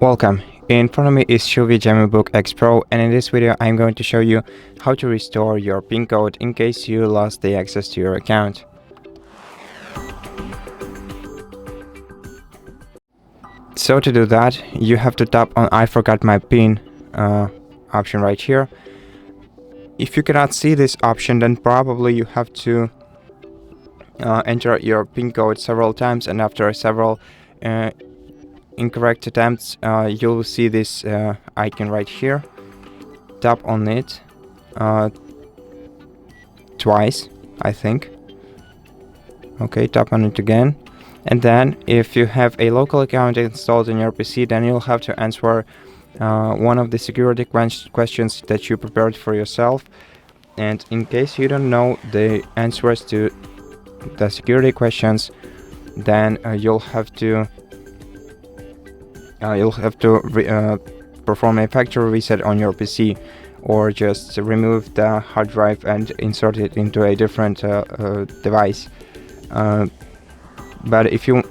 Welcome. In front of me is CHUWI GemiBook X Pro, and in this video I'm going to show you how to restore your PIN code in case you lost the access to your account. So to do that, you have to tap on I forgot my PIN option right here. If you cannot see this option, then probably you have to enter your PIN code several times, and after several incorrect attempts, you'll see this icon right here. Tap on it twice, I think. Okay, tap on it again, and then if you have a local account installed in your PC, then you'll have to answer one of the security questions that you prepared for yourself. And in case you don't know the answers to the security questions, then you'll have to perform a factory reset on your PC, or just remove the hard drive and insert it into a different device. But if you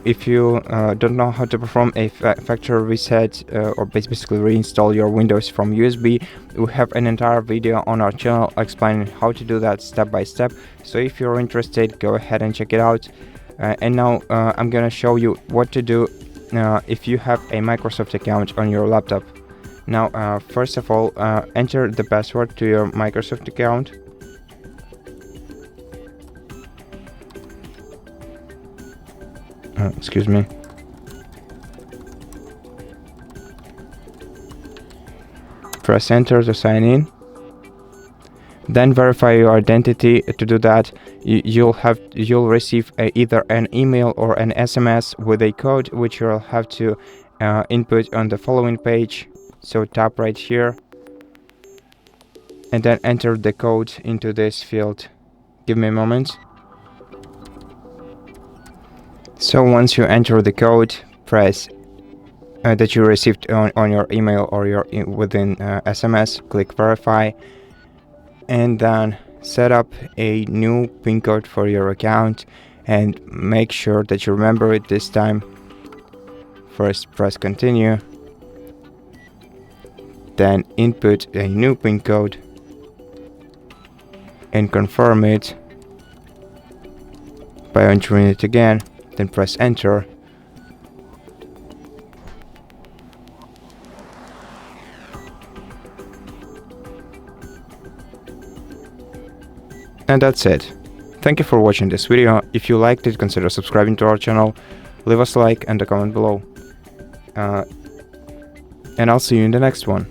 don't know how to perform a factory reset or basically reinstall your Windows from USB, we have an entire video on our channel explaining how to do that step by step. So if you're interested, go ahead and check it out. And now I'm gonna show you what to do if you have a Microsoft account on your laptop. Now, first of all, enter the password to your Microsoft account. Excuse me. Press enter to sign in. Then verify your identity. To do that, you'll receive either an email or an SMS with a code, which you'll have to input on the following page. So tap right here and then enter the code into this field. Give me a moment. So once you enter the code, press that you received on your email or your within SMS, click verify, and then set up a new PIN code for your account, and make sure that you remember it this time. First press continue, then input a new PIN code and confirm it by entering it again, then press enter. And that's it. Thank you for watching this video. If you liked it, consider subscribing to our channel, leave us a like and a comment below. And I'll see you in the next one.